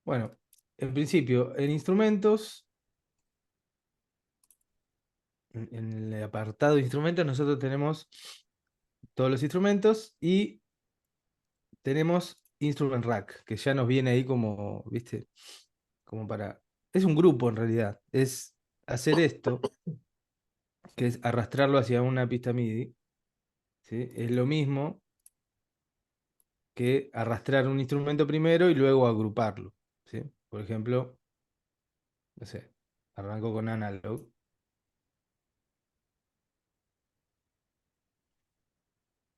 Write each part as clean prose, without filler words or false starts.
Bueno, en principio, en instrumentos, en el apartado de instrumentos, nosotros tenemos todos los instrumentos y tenemos Instrument Rack, que ya nos viene ahí como, ¿viste? Como para... Es un grupo en realidad. Es hacer esto, que es arrastrarlo hacia una pista MIDI, ¿sí? Es lo mismo que arrastrar un instrumento primero y luego agruparlo, ¿sí? Por ejemplo, no sé, arranco con Analog,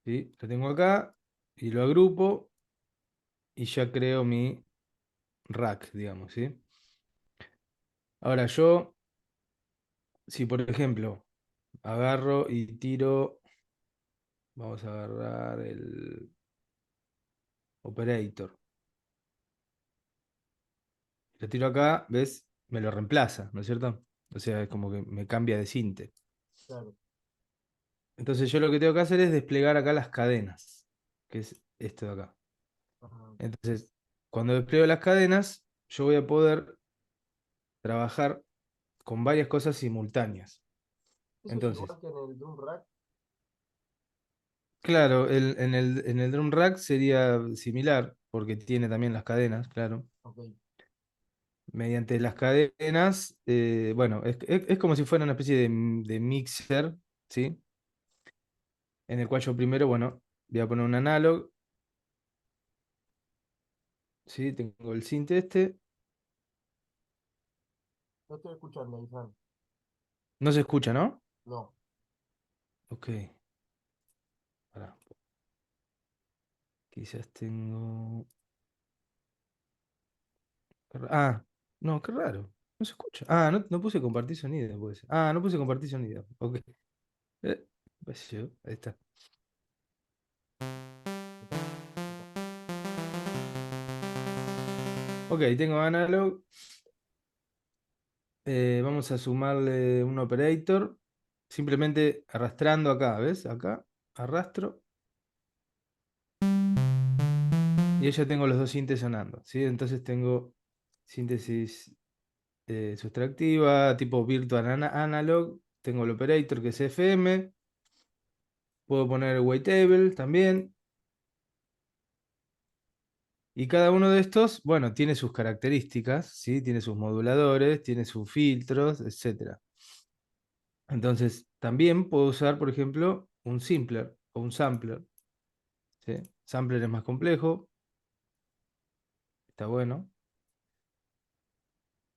¿sí? Lo tengo acá y lo agrupo y ya creo mi rack, digamos, ¿sí? Ahora yo, si por ejemplo agarro y tiro, vamos a agarrar el operator, lo tiro acá, ¿ves? Me lo reemplaza, ¿no es cierto? O sea, es como que me cambia de cinte. Claro. Entonces yo lo que tengo que hacer es desplegar acá las cadenas, que es esto de acá. Ajá. Entonces, cuando despliego las cadenas, yo voy a poder trabajar con varias cosas simultáneas. Eso es Entonces, igual que en el Drum Rack. claro, en el drum rack sería similar, porque tiene también las cadenas, claro. Ok. Mediante las cadenas, bueno, es como si fuera una especie de mixer, ¿sí? En el cual yo primero, bueno, voy a poner un analog, ¿sí? Tengo el synth este. No estoy escuchando, Ishan. No se escucha, ¿no? No. Ok, pará. Quizás tengo... Ah, no, qué raro. No se escucha. Ah, no puse compartir sonido, puede ser. Ah, no puse compartir sonido. Ok. Qué sé yo, ahí está. Acá, acá. Ok, tengo analog. Vamos a sumarle un operator. Simplemente arrastrando acá, ¿ves? Acá, arrastro. Y ahí ya tengo los dos sintes sonando, ¿sí? Entonces tengo síntesis sustractiva, tipo virtual analog. Tengo el operator que es FM. Puedo poner wavetable también. Y cada uno de estos, bueno, tiene sus características, ¿sí? Tiene sus moduladores, tiene sus filtros, etcétera. Entonces, también puedo usar, por ejemplo, un simpler o un sampler, ¿sí? Sampler es más complejo, está bueno.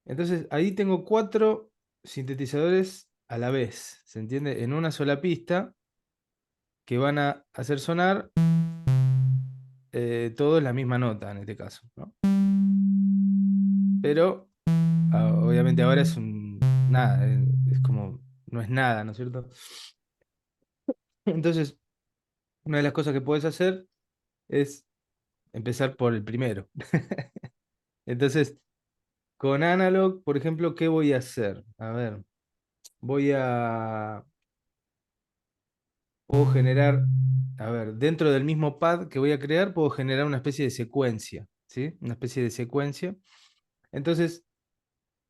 Entonces, ahí tengo 4 sintetizadores a la vez, ¿se entiende? En una sola pista que van a hacer sonar todos la misma nota en este caso, ¿no? Pero, obviamente ahora es un... Nada, es como... No es nada, ¿no es cierto? Entonces, una de las cosas que puedes hacer es empezar por el primero. Entonces, con Analog, por ejemplo, ¿qué voy a hacer? A ver, voy a... Puedo generar, a ver, dentro del mismo pad que voy a crear, puedo generar una especie de secuencia, ¿sí? Una especie de secuencia. Entonces,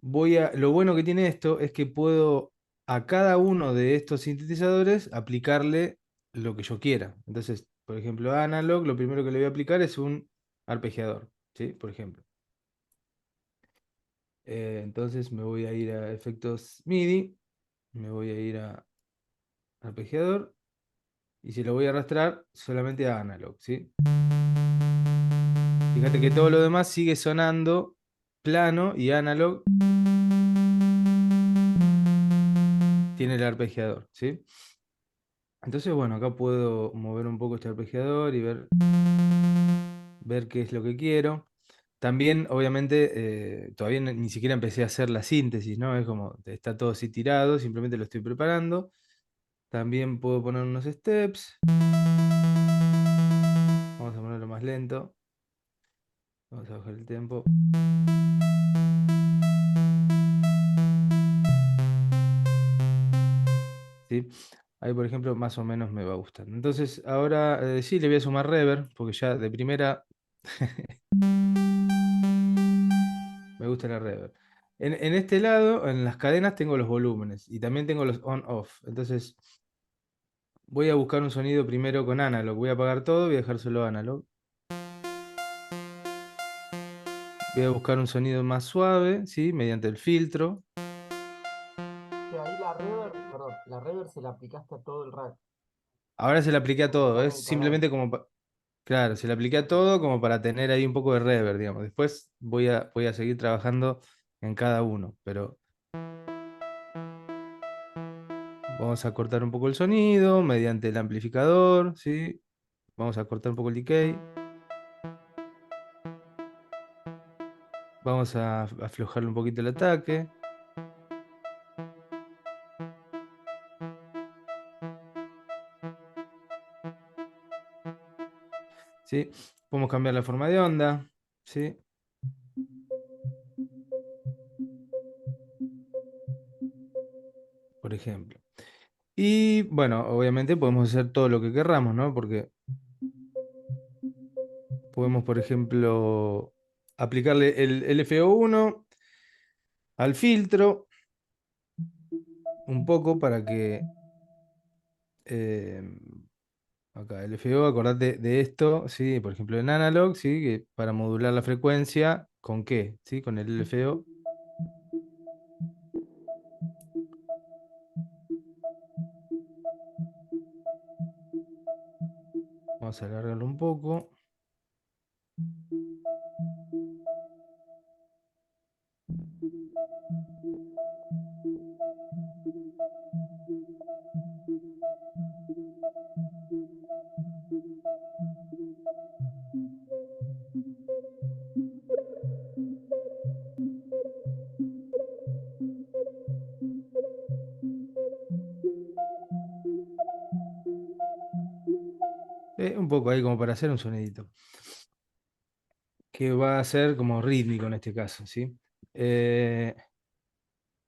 lo bueno que tiene esto es que puedo a cada uno de estos sintetizadores aplicarle lo que yo quiera. Entonces, por ejemplo, a Analog, lo primero que le voy a aplicar es un arpegiador, ¿sí? Por ejemplo. Entonces me voy a ir a efectos MIDI, me voy a ir a arpegiador y si lo voy a arrastrar solamente a Analog, ¿sí? Fíjate que todo lo demás sigue sonando plano y Analog tiene el arpegiador, ¿sí? Entonces, bueno, acá puedo mover un poco este arpegiador y ver qué es lo que quiero. También, obviamente, todavía ni siquiera empecé a hacer la síntesis, ¿no? Es como, está todo así tirado, simplemente lo estoy preparando. También puedo poner unos steps. Vamos a ponerlo más lento. Vamos a bajar el tiempo. ¿Sí? Ahí, por ejemplo, más o menos me va gustando. Entonces, ahora sí le voy a sumar reverb, porque ya de primera Me gusta la reverb. En este lado, en las cadenas, tengo los volúmenes y también tengo los on-off. Entonces, voy a buscar un sonido primero con analog. Voy a apagar todo, voy a dejar solo analog. Voy a buscar un sonido más suave, ¿sí? Mediante el filtro. Que ahí la reverb, perdón, la reverb se la aplicaste a todo el rack, Ahora se le apliqué a porque todo. está en Es el canal. simplemente como... Claro, se le apliqué a Ok. todo como para tener ahí un poco de reverb, digamos. Después voy a seguir trabajando en cada uno, pero vamos a cortar un poco el sonido mediante el amplificador, ¿sí? Vamos a cortar un poco el decay. Vamos a aflojarle un poquito el ataque, ¿sí? Podemos cambiar la forma de onda, ¿sí? Por ejemplo. Y bueno, obviamente podemos hacer todo lo que querramos, ¿no? Porque podemos, por ejemplo, aplicarle el FO1 al filtro un poco para que... eh, acá, el FO, acordate de esto, ¿sí? Por ejemplo, en analog, ¿sí? Que para modular la frecuencia, ¿con qué? ¿Sí? Con el LFO. Vamos a alargarlo un poco. Un poco ahí como para hacer un sonidito. Que va a ser como rítmico en este caso, ¿sí? Eh,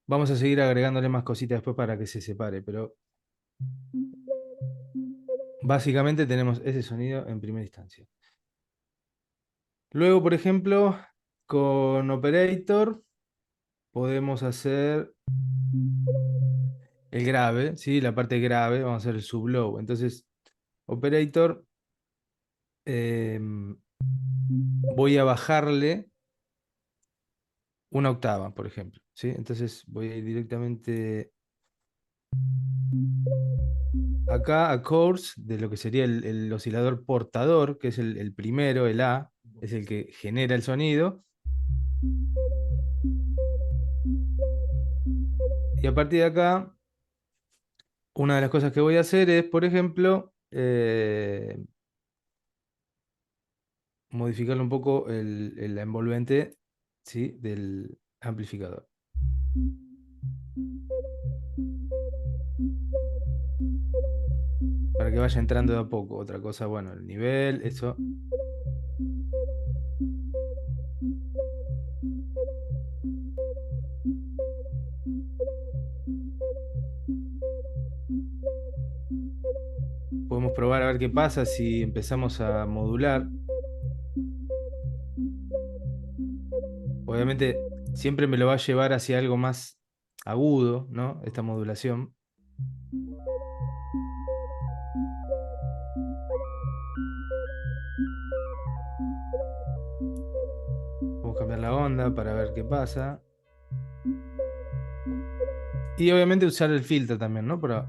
Vamos a seguir agregándole más cositas después para que se separe, pero básicamente tenemos ese sonido en primera instancia. Luego, por ejemplo, con Operator podemos hacer el grave, ¿sí? La parte grave, vamos a hacer el sublow. Entonces, Operator, em, voy a bajarle una octava, por ejemplo, ¿sí? Entonces voy a ir directamente acá a Chords de lo que sería el oscilador portador, que es el primero, el A, es el que genera el sonido. Y a partir de acá, una de las cosas que voy a hacer es, por ejemplo, modificarle un poco la envolvente, ¿sí? Del amplificador. Para que vaya entrando de a poco. Otra cosa, bueno, el nivel, eso. Podemos probar a ver qué pasa si empezamos a modular. Obviamente siempre me lo va a llevar hacia algo más agudo, ¿no? Esta modulación. Vamos a cambiar la onda para ver qué pasa. Y obviamente usar el filtro también, ¿no? Pero,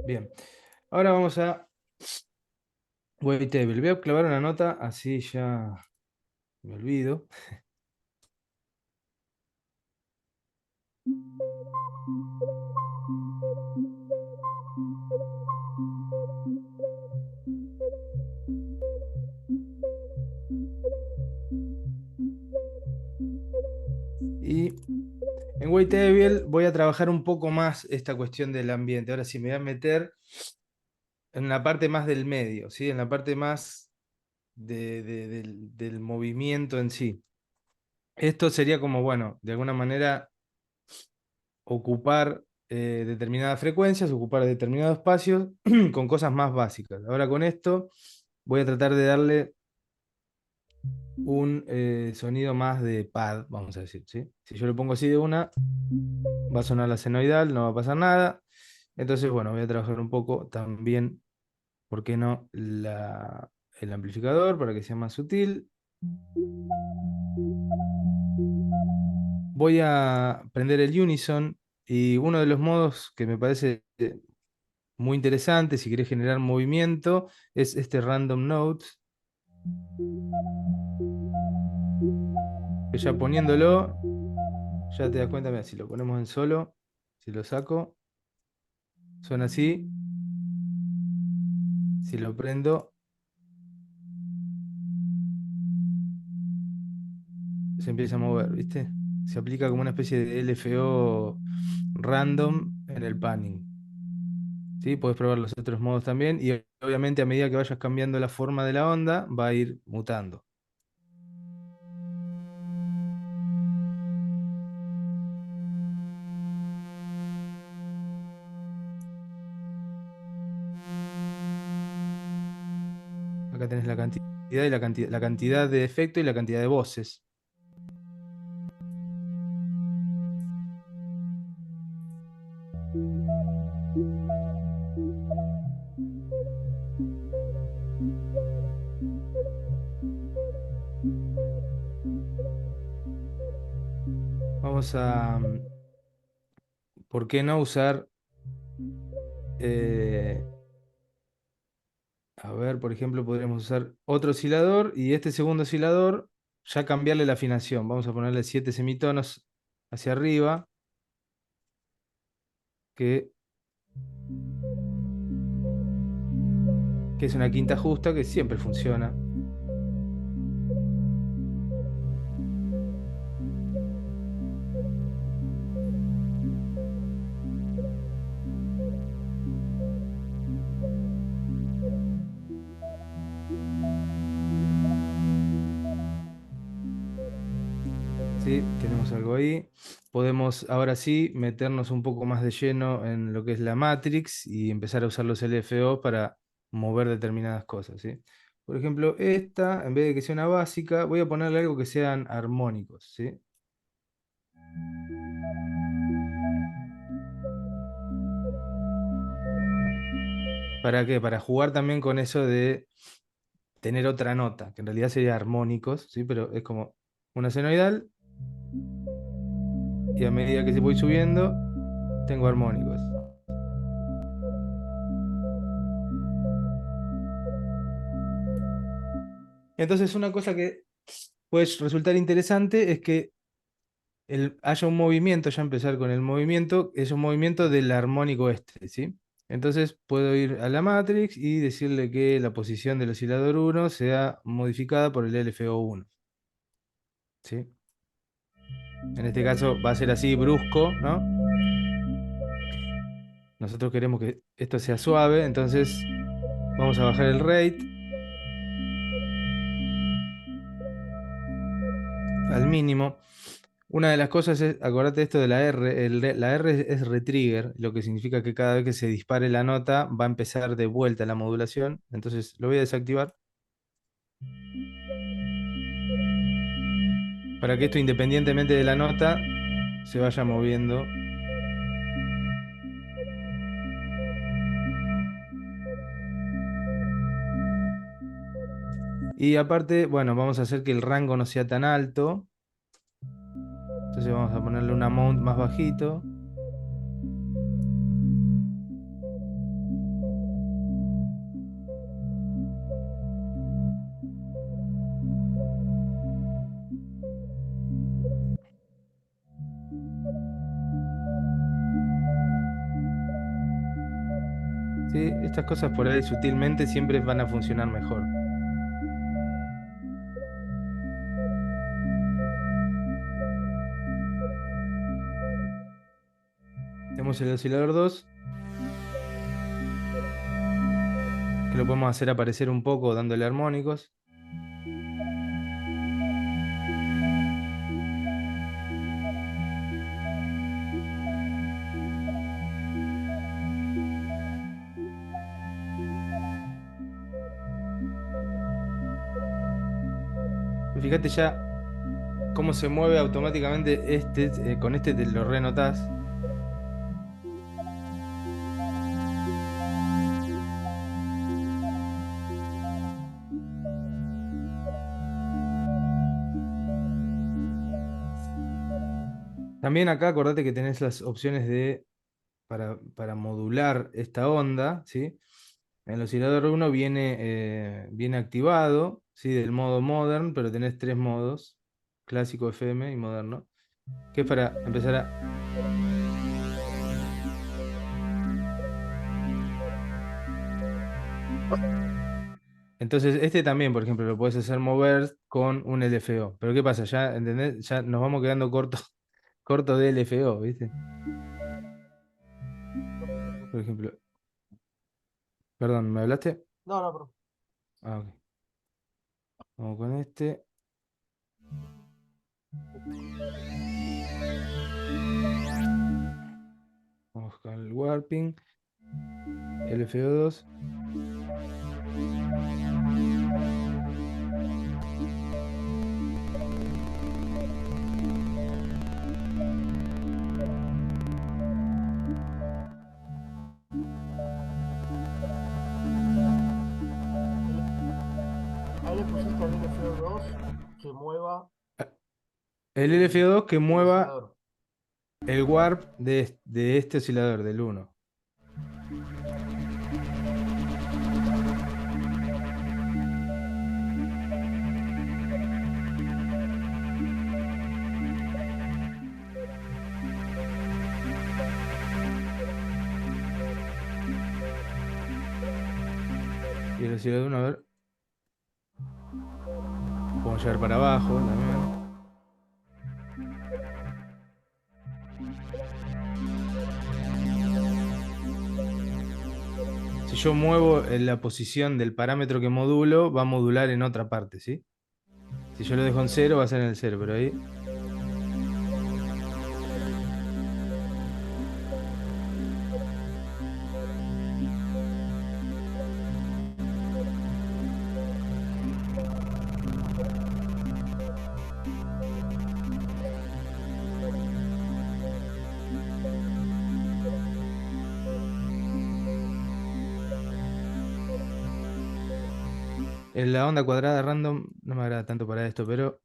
bien. Ahora vamos a Wavetable. Voy a clavar una nota, así ya me olvido. Y en Wavetable voy a trabajar un poco más esta cuestión del ambiente. Ahora sí me voy a meter en la parte más del medio, ¿sí? En la parte más del movimiento en sí. Esto sería como, bueno, de alguna manera ocupar determinadas frecuencias, ocupar determinados espacios con cosas más básicas. Ahora con esto voy a tratar de darle un sonido más de pad, vamos a decir, ¿sí? Si yo le pongo así de una, va a sonar la senoidal, no va a pasar nada. Entonces, bueno, voy a trabajar un poco también, ¿por qué no? El amplificador para que sea más sutil. Voy a prender el Unison y uno de los modos que me parece muy interesante si querés generar movimiento es este Random Notes, que ya poniéndolo, ya te das cuenta, mira, si lo ponemos en solo, si lo saco, suena así, si lo prendo, se empieza a mover, ¿viste? Se aplica como una especie de LFO random en el panning. ¿Sí? Puedes probar los otros modos también y obviamente a medida que vayas cambiando la forma de la onda va a ir mutando. Acá tenés la cantidad y la cantidad de efecto y la cantidad de voces. Vamos a, ¿por qué no usar, eh, a ver, por ejemplo, podríamos usar otro oscilador y este segundo oscilador ya cambiarle la afinación. Vamos a ponerle 7 semitonos hacia arriba, que, que es una quinta justa que siempre funciona. Sí, tenemos algo ahí. Podemos ahora sí meternos un poco más de lleno en lo que es la Matrix y empezar a usar los LFO para mover determinadas cosas, ¿sí? Por ejemplo, esta, en vez de que sea una básica, voy a ponerle algo que sean armónicos, ¿sí? ¿Para qué? Para jugar también con eso de tener otra nota, que en realidad sería armónicos, ¿sí? Pero es como una senoidal y a medida que se voy subiendo, tengo armónicos. Entonces, una cosa que puede resultar interesante es que haya un movimiento, ya empezar con el movimiento, es un movimiento del armónico este, ¿sí? Entonces puedo ir a la matrix y decirle que la posición del oscilador 1 sea modificada por el LFO1, ¿sí? En este caso va a ser así brusco, ¿no? Nosotros queremos que esto sea suave, entonces vamos a bajar el rate al mínimo. Una de las cosas es, acordate esto de la R, la R es retrigger, lo que significa que cada vez que se dispare la nota va a empezar de vuelta la modulación. Entonces lo voy a desactivar para que esto independientemente de la nota se vaya moviendo. Y aparte, bueno, vamos a hacer que el rango no sea tan alto. Entonces vamos a ponerle un amount más bajito. ¿Sí? Estas cosas por ahí sutilmente siempre van a funcionar mejor. Tenemos el oscilador 2 que lo podemos hacer aparecer un poco dándole armónicos. Fíjate ya cómo se mueve automáticamente este, con este te lo renotás. También acá acordate que tenés las opciones para modular esta onda, ¿sí? En el oscilador uno viene activado, ¿sí? Del modo modern, pero tenés tres modos, clásico, FM y moderno, que es para empezar a... Entonces, este también, por ejemplo, lo puedes hacer mover con un LFO. Pero ¿qué pasa? Ya, ¿entendés? Ya nos vamos quedando cortos corto de LFO, ¿viste? Por ejemplo, perdón, ¿me hablaste? No, no, pero. Ah, ok. Vamos con este. Vamos con el warping. LFO2. Ahí le pusiste al LFO2 que mueva El el, LFO2 que el mueva oscilador. el warp de este oscilador, del uno. Y el oscilador uno, a ver, podemos llevar para abajo también. Si yo muevo en la posición del parámetro que modulo, va a modular en otra parte, ¿sí? Si yo lo dejo en cero, va a ser en el cero, pero ahí... En la onda cuadrada random no me agrada tanto para esto, pero...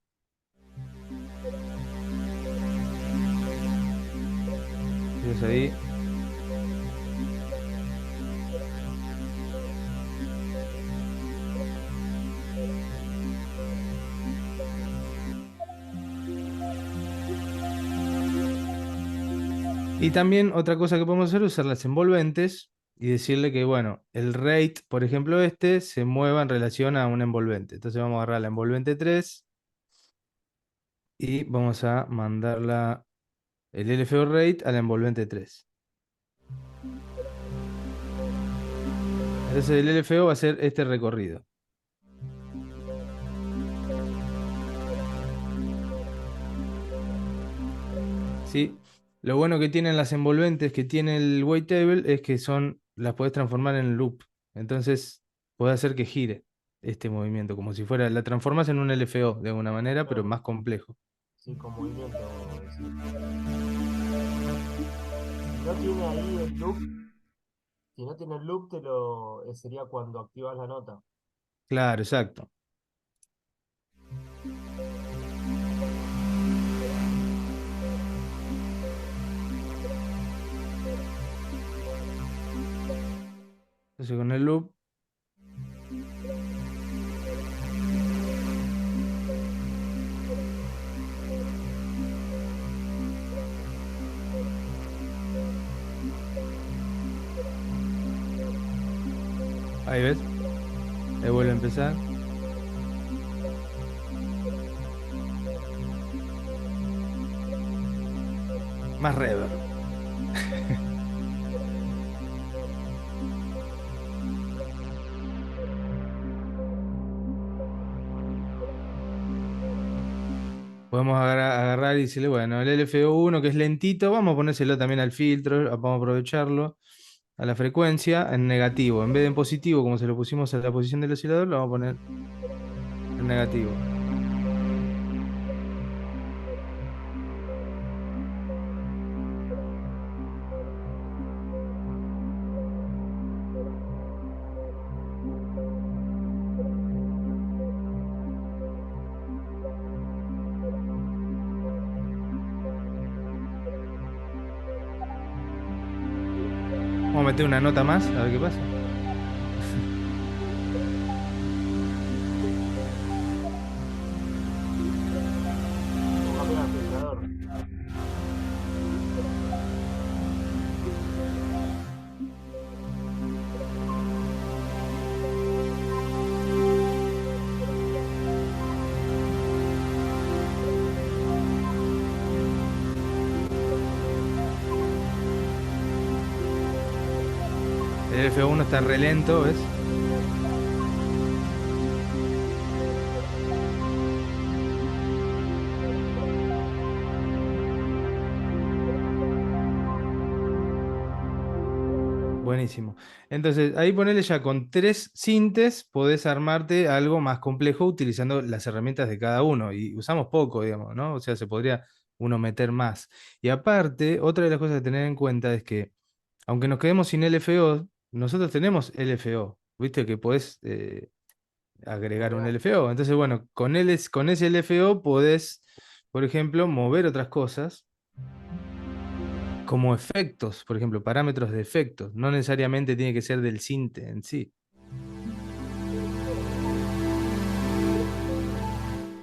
Fíjate ahí. Y también otra cosa que podemos hacer es usar las envolventes y decirle que, bueno, el rate, por ejemplo, este, se mueva en relación a un envolvente. Entonces vamos a agarrar la envolvente 3 y vamos a mandarla el LFO rate a la envolvente 3. Entonces el LFO va a ser este recorrido. ¿Sí? Lo bueno que tienen las envolventes que tiene el wavetable es que las podés transformar en loop. Entonces podés hacer que gire este movimiento, como si fuera, la transformas en un LFO de alguna manera, pero Claro, más complejo. sí, con movimiento, decís. Si no tiene ahí el loop, si no tiene el loop, sería cuando activas la nota. Claro, exacto. Entonces con el loop, ahí ves, ahí vuelve a empezar. Más reverb. Podemos agarrar y decirle, bueno, el LFO1 que es lentito, vamos a ponérselo también al filtro, vamos a aprovecharlo, a la frecuencia en negativo. En vez de en positivo, como se lo pusimos a la posición del oscilador, lo vamos a poner en negativo. Vamos a meter una nota más, a ver qué pasa. O cambiar el filtrador. El F1 está re lento, ¿ves? Buenísimo. Entonces, ahí ponele ya con 3 sintes, podés armarte algo más complejo utilizando las herramientas de cada uno. Y usamos poco, digamos, ¿no? O sea, se podría uno meter más. Y aparte, otra de las cosas a tener en cuenta es que, aunque nos quedemos sin LFO, nosotros tenemos LFO. ¿Viste? Que podés agregar un Agregar. LFO. Entonces, bueno, con ese LFO podés, por ejemplo, mover otras cosas como efectos, por ejemplo, parámetros de efectos. No necesariamente tiene que ser del sinte en sí.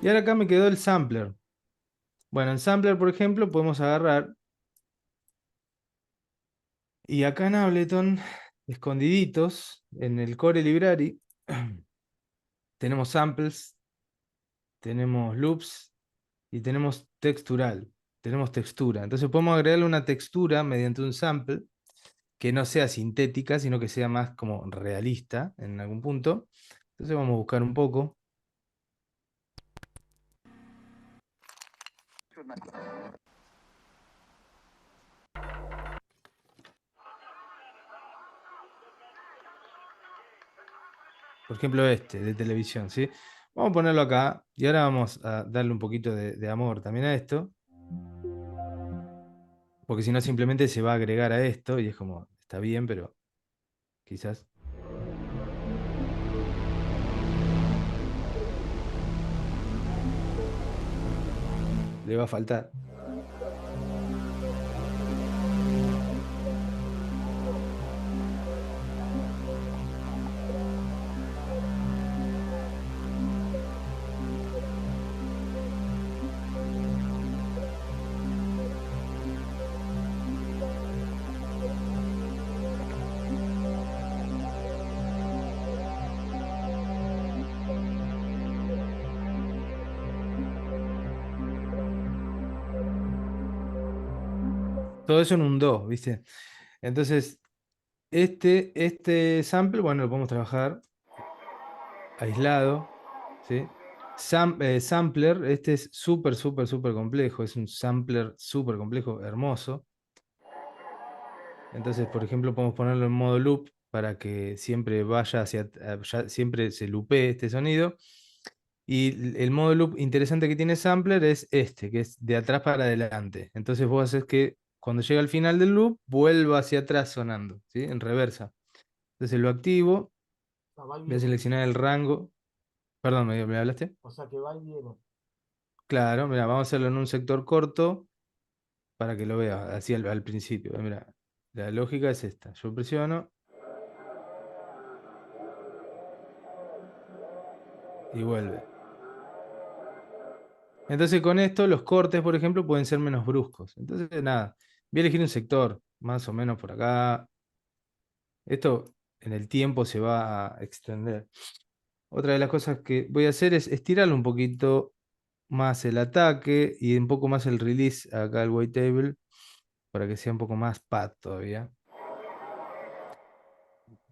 Y ahora acá me quedó el sampler. Bueno, en sampler, por ejemplo, podemos agarrar y acá en Ableton, escondiditos, en el Core Library, tenemos samples, tenemos loops y tenemos textural. Tenemos textura. Entonces podemos agregarle una textura mediante un sample que no sea sintética, sino que sea más como realista en algún punto. Entonces vamos a buscar un poco. Por ejemplo, este de televisión, ¿sí? Vamos a ponerlo acá y ahora vamos a darle un poquito de amor también a esto, porque si no simplemente se va a agregar a esto y es como, está bien, pero quizás le va a faltar. Todo eso en un do, ¿viste? Entonces, este sample, bueno, lo podemos trabajar aislado, ¿sí? Sampler, este es súper, súper, súper complejo, es un sampler súper complejo, hermoso. Entonces, por ejemplo, podemos ponerlo en modo loop para que siempre vaya siempre se loopee este sonido. Y el modo loop interesante que tiene Sampler es este, que es de atrás para adelante. Entonces vos haces que cuando llega al final del loop, vuelva hacia atrás sonando, ¿sí? En reversa. Entonces lo activo, O sea, va y voy a viene. seleccionar el rango. Perdón, ¿me hablaste? O sea que va y viene. Claro, mira, vamos a hacerlo en un sector corto para que lo veas, así al principio. Mira, la lógica es esta. Yo presiono y vuelve. Entonces con esto los cortes, por ejemplo, pueden ser menos bruscos. Entonces, nada, voy a elegir un sector, más o menos por acá. Esto en el tiempo se va a extender. Otra de las cosas que voy a hacer es estirarle un poquito más el ataque y un poco más el release acá al wavetable para que sea un poco más pad todavía.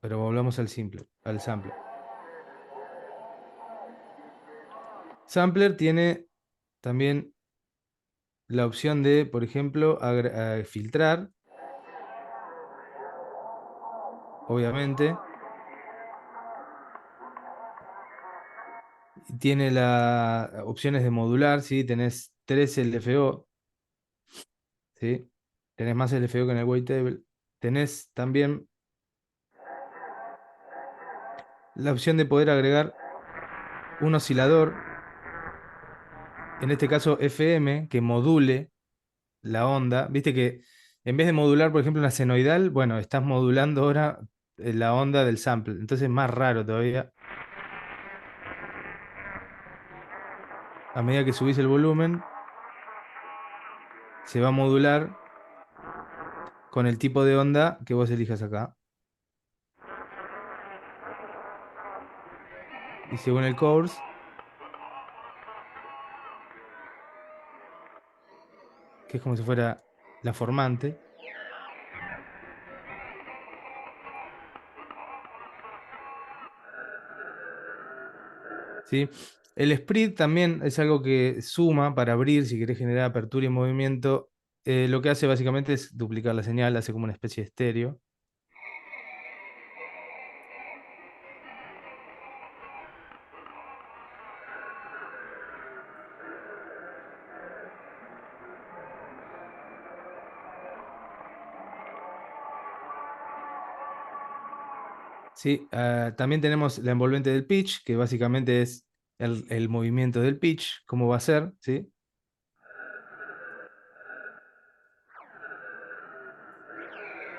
Pero volvamos al sampler. Sampler tiene también la opción de, por ejemplo, filtrar, obviamente. Tiene las opciones de modular, ¿sí? Tenés 3 LFO, ¿sí? Tenés más LFO que en el wavetable. Tenés también la opción de poder agregar un oscilador, en este caso FM, que module la onda. Viste que En vez de modular, por ejemplo, una senoidal, bueno, estás modulando ahora la onda del sample. Entonces es más raro todavía. A medida que subís el volumen, se va a modular con el tipo de onda que vos elijas acá. Y según el course, que es como si fuera la formante, ¿sí? El split también es algo que suma para abrir, si querés generar apertura y movimiento. Lo que hace básicamente es duplicar la señal, hace como una especie de estéreo. Sí, también tenemos la envolvente del pitch, que básicamente es el movimiento del pitch, cómo va a ser, ¿sí?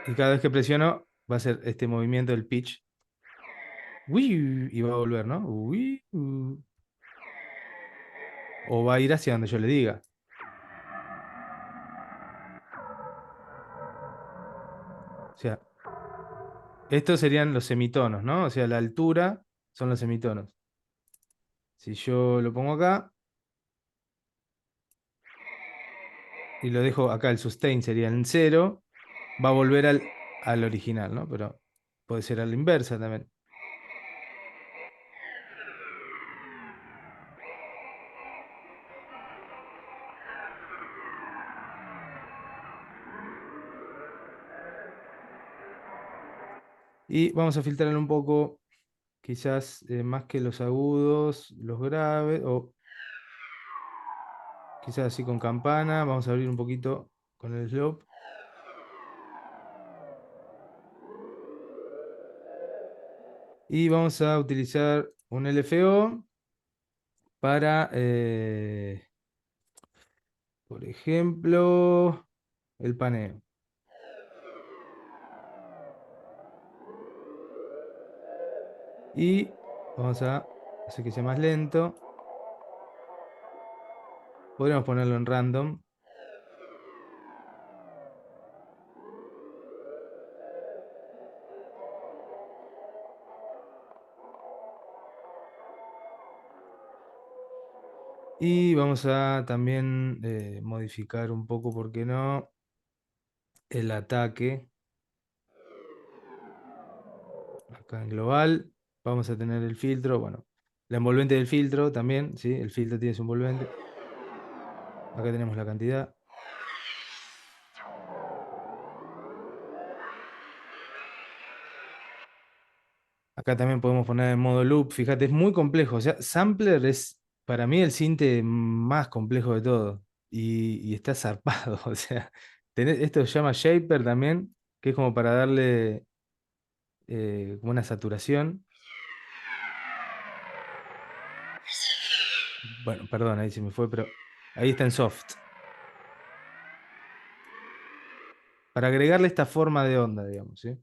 Y cada vez que presiono va a ser este movimiento del pitch. Uy, y va a volver, ¿no? Uy, o va a ir hacia donde yo le diga. O sea, estos serían los semitonos, ¿no? O sea, la altura son los semitonos. Si yo lo pongo acá y lo dejo acá, el sustain sería en cero, va a volver al original, ¿no? Pero puede ser a la inversa también. Y vamos a filtrar un poco, quizás más que los agudos, los graves, o quizás así con campana. Vamos a abrir un poquito con el slope. Y vamos a utilizar un LFO para, por ejemplo, el paneo. Y vamos a hacer que sea más lento. Podríamos ponerlo en random. Y vamos a también modificar un poco, ¿por qué no? El ataque. Acá en global. Vamos a tener el filtro. Bueno, la envolvente del filtro también. ¿Sí? El filtro tiene su envolvente. Acá tenemos la cantidad. Acá también podemos poner en modo loop. Fíjate, es muy complejo. O sea, Sampler es para mí el sinte más complejo de todo. Y está zarpado. O sea, esto se llama Shaper también, que es como para darle como una saturación. Bueno, perdón, ahí se me fue, pero ahí está en soft. Para agregarle esta forma de onda, digamos, ¿sí?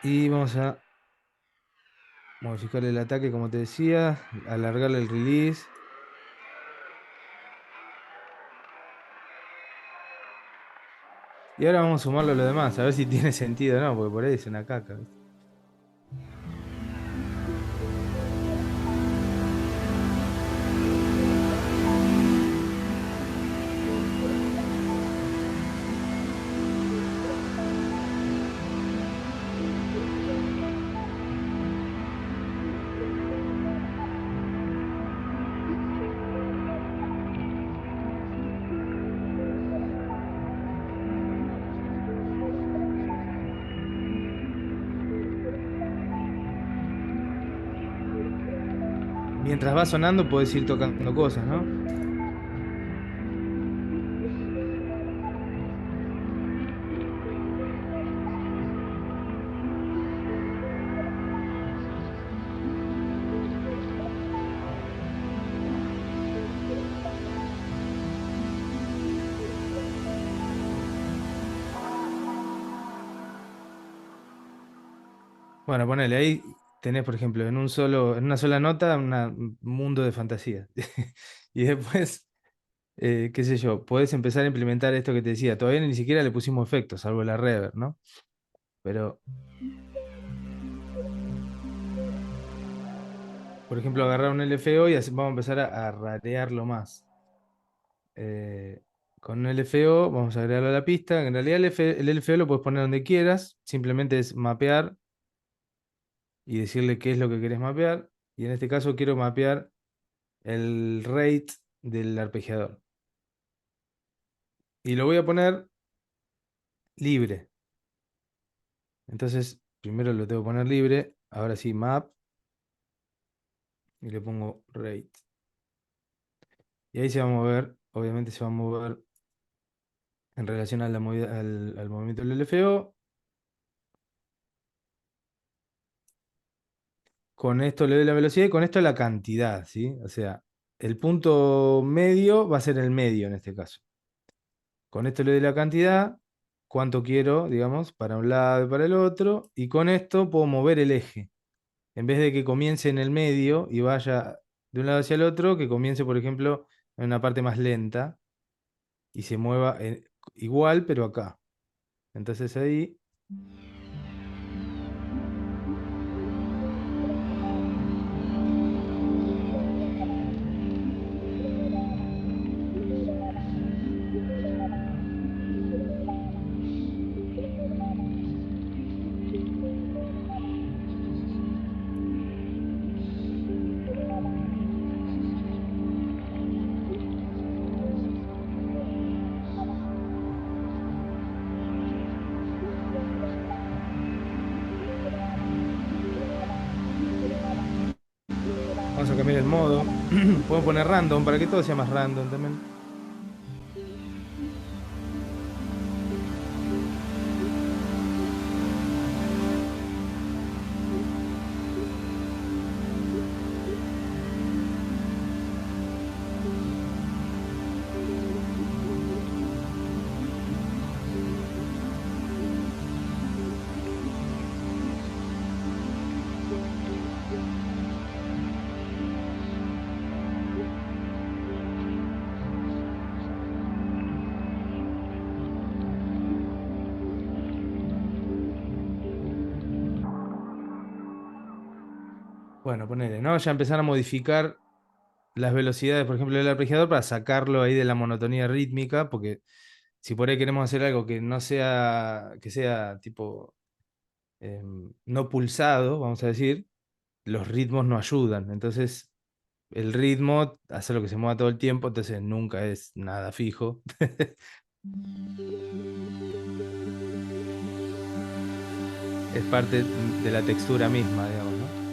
Y vamos a modificar el ataque, como te decía, alargarle el release. Y ahora vamos a sumarlo a lo demás, a ver si tiene sentido o no, porque por ahí es una caca, ¿viste? Mientras va sonando, puedes ir tocando cosas, ¿no? Bueno, ponele ahí, tenés, por ejemplo, en una sola nota, un mundo de fantasía. Y después, qué sé yo, podés empezar a implementar esto que te decía. Todavía ni siquiera le pusimos efectos, salvo la reverb, ¿no? Pero, por ejemplo, agarrar un LFO y vamos a empezar a rarearlo más. Eh, con un LFO vamos a agregarlo a la pista. En realidad el LFO lo puedes poner donde quieras. Simplemente es mapear y decirle qué es lo que querés mapear. Y en este caso quiero mapear el rate del arpegiador. Y lo voy a poner libre. Entonces, primero lo tengo que poner libre. Ahora sí, map. Y le pongo rate. Y ahí se va a mover. Obviamente se va a mover en relación a la al movimiento del LFO. Con esto le doy la velocidad y con esto la cantidad, ¿sí? O sea, el punto medio va a ser el medio en este caso. Con esto le doy la cantidad, cuánto quiero, digamos, para un lado y para el otro. Y con esto puedo mover el eje. En vez de que comience en el medio y vaya de un lado hacia el otro, que comience, por ejemplo, en una parte más lenta y se mueva igual, pero acá. Entonces ahí, vamos a cambiar el modo. Podemos poner random para que todo sea más random también. Bueno, ponele, ¿no? Ya empezar a modificar las velocidades, por ejemplo, del arpegiador para sacarlo ahí de la monotonía rítmica, porque si por ahí queremos hacer algo que no sea, que sea tipo no pulsado, vamos a decir, los ritmos no ayudan. Entonces, el ritmo hace lo que se mueva todo el tiempo, entonces nunca es nada fijo. Es parte de la textura misma, digamos, ¿no?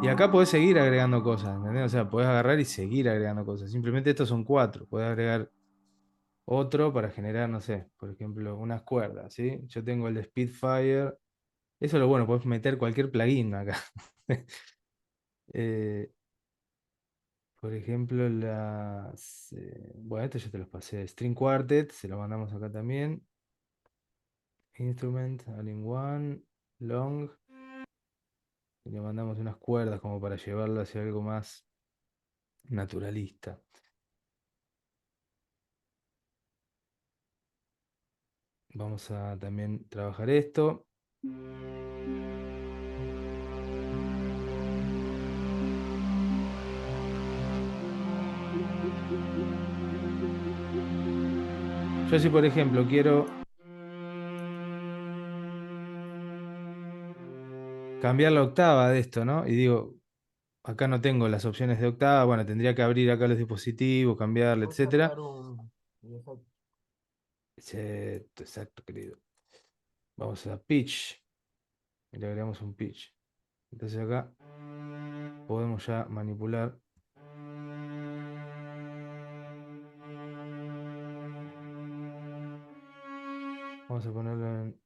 Y acá podés seguir agregando cosas, ¿entendés? O sea, podés agarrar y seguir agregando cosas. Simplemente estos son cuatro. Podés agregar otro para generar, no sé, por ejemplo, unas cuerdas, ¿sí? Yo tengo el de Spitfire. Eso es lo bueno, podés meter cualquier plugin acá. Eh, por ejemplo, bueno, esto ya te los pasé. String Quartet, se lo mandamos acá también. Instrument, All-in-One, Long. Y le mandamos unas cuerdas como para llevarlo hacia algo más naturalista. Vamos a también trabajar esto. Yo si por ejemplo quiero cambiar la octava de esto, ¿no? Y digo, acá no tengo las opciones de octava, bueno, tendría que abrir acá los dispositivos, cambiarle, Puedes etcétera. agregar un efecto. Exacto, exacto, querido. Vamos a pitch y le agregamos un pitch. Entonces acá podemos ya manipular. Vamos a ponerlo en...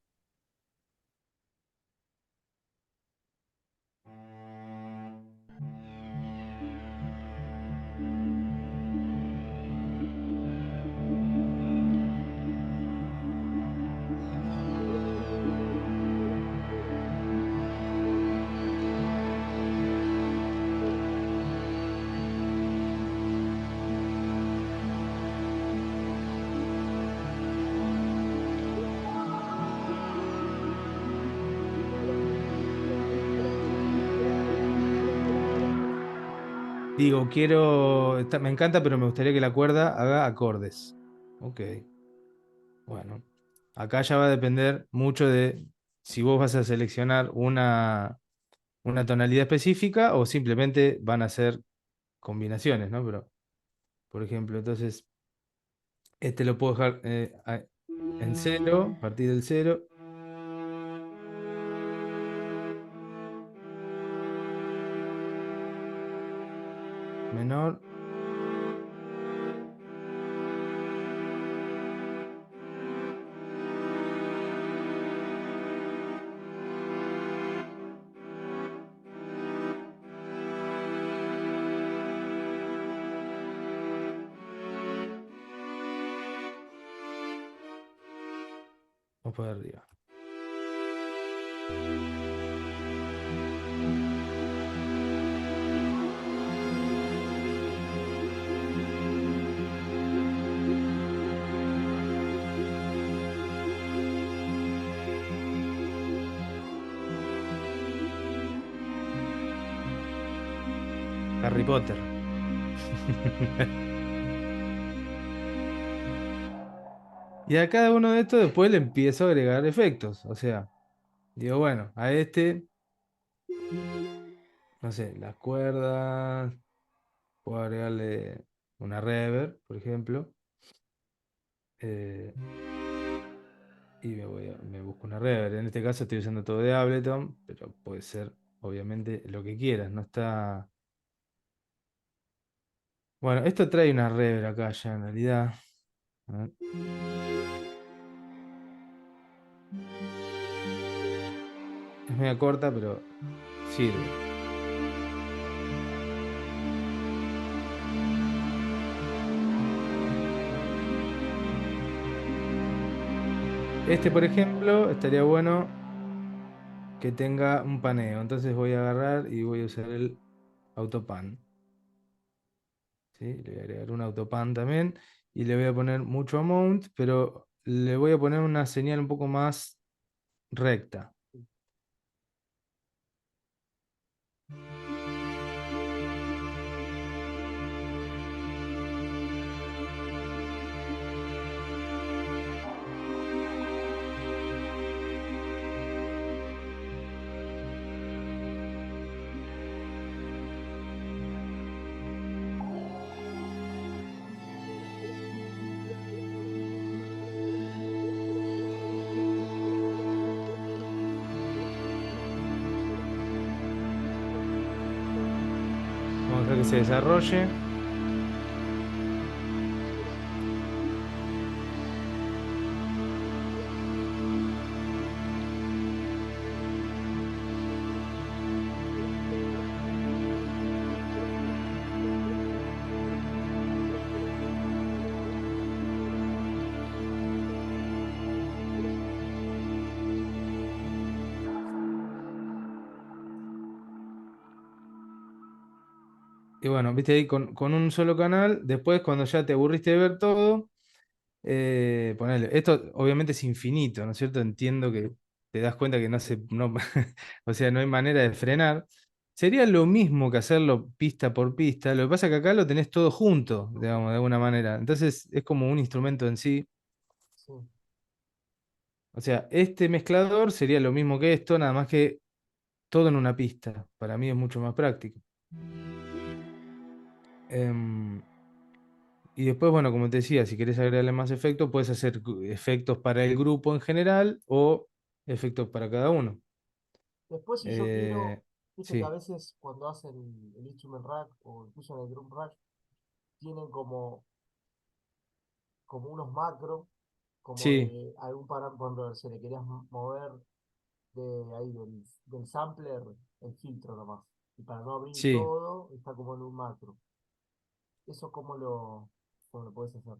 Digo, quiero... me encanta, pero me gustaría que la cuerda haga acordes. Ok, bueno. Acá ya va a depender mucho de si vos vas a seleccionar una tonalidad específica o simplemente van a ser combinaciones, ¿no? Pero, por ejemplo, entonces, este lo puedo dejar en cero, a partir del cero, menor, o para arriba. Harry Potter. Y a cada uno de estos después le empiezo a agregar efectos. O sea, digo, bueno, a este, no sé, las cuerdas, puedo agregarle una reverb, por ejemplo. eh, y me busco una reverb. En este caso estoy usando todo de Ableton, pero puede ser, obviamente, lo que quieras. No está. Bueno, esto trae una reverb acá ya en realidad. A ver. Es media corta, pero sirve. Este, por ejemplo, estaría bueno que tenga un paneo. Entonces voy a agarrar y voy a usar el autopan. ¿Sí? Le voy a agregar un autopan también. Y le voy a poner mucho amount, pero le voy a poner una señal un poco más recta. Vamos a dejar que se desarrolle. Y bueno, viste ahí con un solo canal. Después, cuando ya te aburriste de ver todo, ponele. Esto obviamente es infinito, ¿no es cierto? Entiendo que te das cuenta que no se, no, o sea, no hay manera de frenar. Sería lo mismo que hacerlo pista por pista. Lo que pasa es que acá lo tenés todo junto, digamos, de alguna manera. Entonces es como un instrumento en sí. Sí. O sea, este mezclador sería lo mismo que esto, nada más que todo en una pista. Para mí es mucho más práctico. Em, Y después, bueno, como te decía, si querés agregarle más efectos, puedes hacer efectos para el grupo en general o efectos para cada uno. Después, si yo quiero, Eh, viste que a sí, veces cuando hacen el instrument rack o incluso en el drum rack, tienen como unos macros como Sí, de algún parámetro, cuando se le querías mover de ahí del sampler, el filtro nomás. Y para no abrir sí. todo, está como en un macro. ¿Eso cómo lo puedes hacer?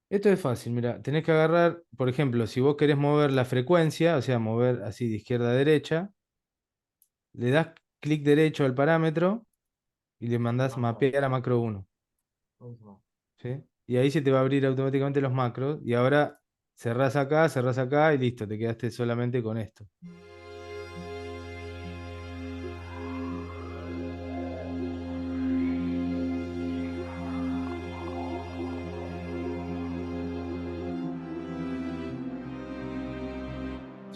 Esto es fácil, mira, tenés que agarrar, por ejemplo, si vos querés mover la frecuencia, o sea, mover así de izquierda a derecha, le das clic derecho al parámetro y le mandás Marcar. mapear a macro uno, Buenísimo. ¿sí? Y ahí se te va a abrir automáticamente los macros y ahora cerrás acá y listo, te quedaste solamente con esto.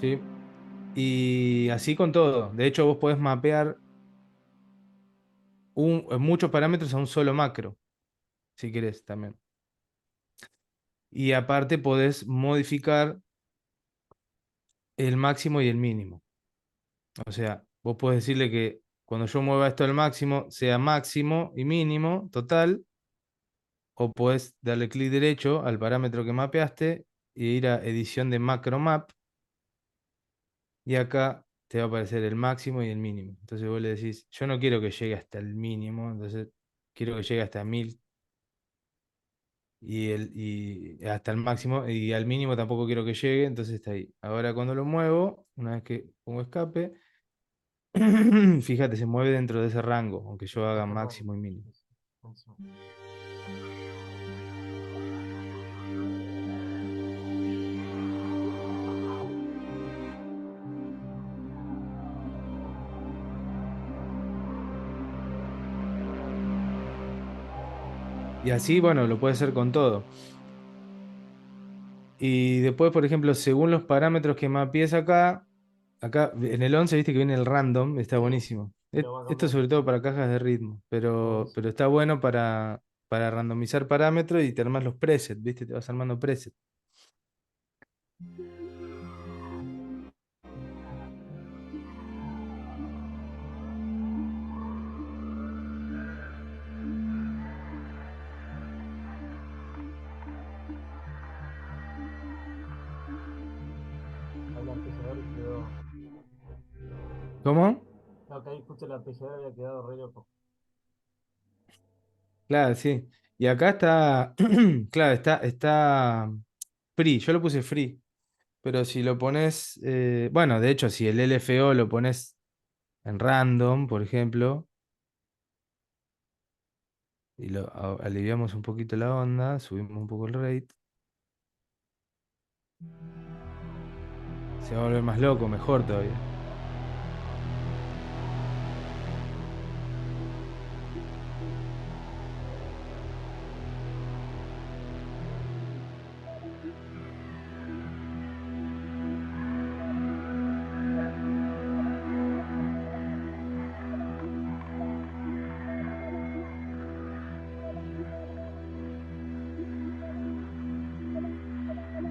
¿Sí? Y así con todo. De hecho, vos podés mapear muchos parámetros a un solo macro, si querés también. Y aparte podés modificar el máximo y el mínimo. O sea, vos podés decirle que cuando yo mueva esto al máximo, sea máximo y mínimo total, o podés darle clic derecho al parámetro que mapeaste e ir a edición de macro map, y acá te va a aparecer el máximo y el mínimo. Entonces vos le decís, yo no quiero que llegue hasta el mínimo, entonces quiero que llegue hasta 1000 y hasta el máximo, y al mínimo tampoco quiero que llegue, entonces está ahí. Ahora cuando lo muevo, una vez que pongo escape, fíjate, se mueve dentro de ese rango, aunque yo haga Este rango. máximo y mínimo. Sí, sí. Buenísimo. Y así, bueno, lo puede hacer con todo. Y después, por ejemplo, según los parámetros que mapees acá, acá en el 11 viste que viene el random, está Sí, buenísimo. y lo va Esto cambiando. sobre todo para cajas de ritmo, pero Buenísimo. está bueno para randomizar parámetros y te armas los presets, viste, te vas armando presets. Ahí la empezadora quedó. ¿Cómo? No, que ahí justo la empezadora había quedado re loco. Claro, sí. Y acá está, claro, está free, yo lo puse free, pero si lo pones, bueno, de hecho, si el LFO lo pones en random, por ejemplo, y aliviamos un poquito la onda, subimos un poco el rate, se va a volver más loco, mejor todavía.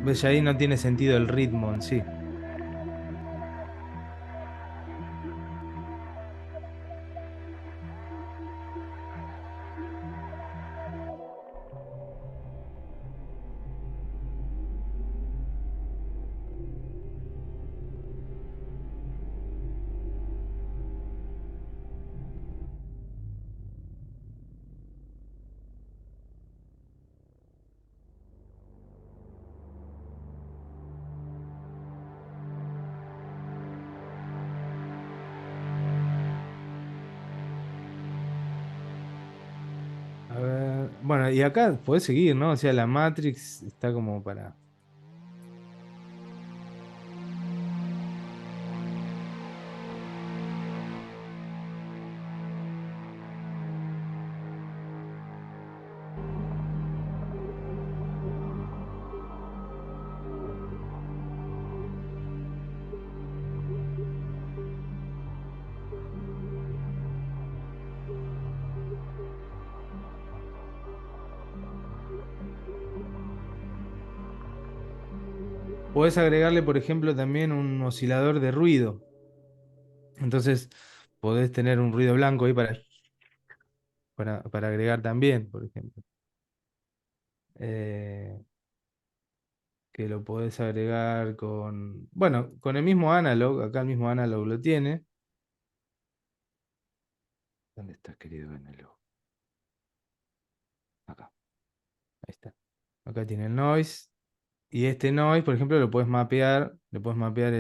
¿Ves? Ahí no tiene sentido el ritmo en sí. A ver, bueno, y acá podés seguir, ¿no? O sea, la Matrix está como para... Podés agregarle, por ejemplo, también un oscilador de ruido. Entonces, podés tener un ruido blanco ahí para agregar también, por ejemplo. Eh, que lo podés agregar con, bueno, con el mismo analog, acá el mismo analog lo tiene. ¿Dónde está, querido analog? Acá, ahí está. Acá tiene el noise. Y este noise, por ejemplo, lo puedes mapear, le puedes mapear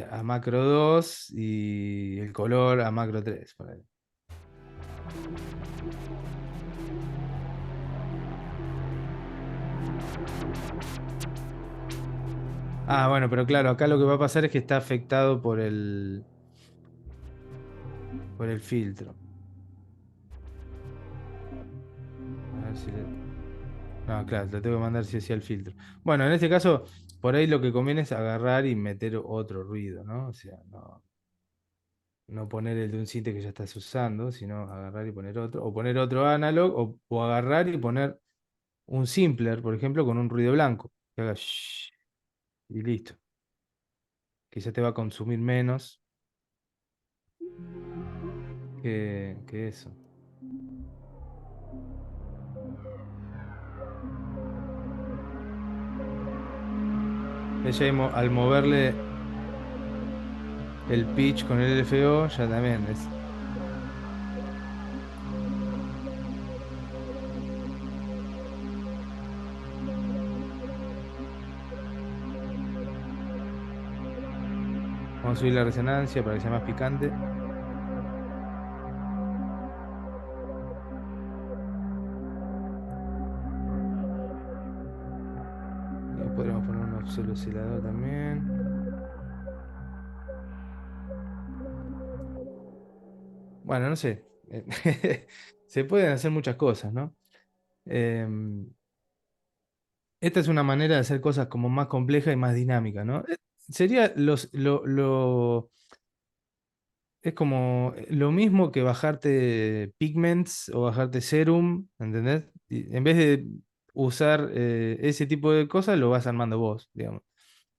a macro 2 y el color a macro 3. Ponele. Ah, bueno, pero claro, acá lo que va a pasar es que está afectado por el filtro. A ver si le... No, claro, le tengo que mandar si hacía el filtro. Bueno, en este caso, por ahí lo que conviene es agarrar y meter otro ruido, ¿no? O sea, no poner el de un sinte que ya estás usando, sino agarrar y poner otro. O poner otro analog, o agarrar y poner un simpler, por ejemplo, con un ruido blanco. Que haga shhh y listo. Que ya te va a consumir menos que eso. Ella al moverle el pitch con el LFO, ya también es. Vamos a subir la resonancia para que sea más picante. Y podríamos poner un oscilador también. Bueno, no sé. Se pueden hacer muchas cosas, ¿no? Em, Esta es una manera de hacer cosas como más compleja y más dinámica, ¿no? Sería es como lo mismo que bajarte Pigments o bajarte Serum, ¿entendés? Y en vez de usar ese tipo de cosas, lo vas armando vos, digamos.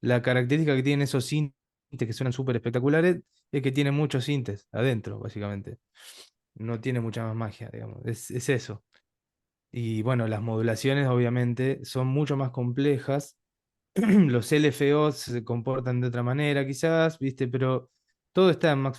La característica que tienen esos sintes que suenan súper espectaculares es que tienen muchos sintes adentro, básicamente. No tiene mucha más magia, digamos. Es eso. Y bueno, las modulaciones obviamente son mucho más complejas. Los LFOs se comportan de otra manera, quizás, ¿viste? Pero todo está en Max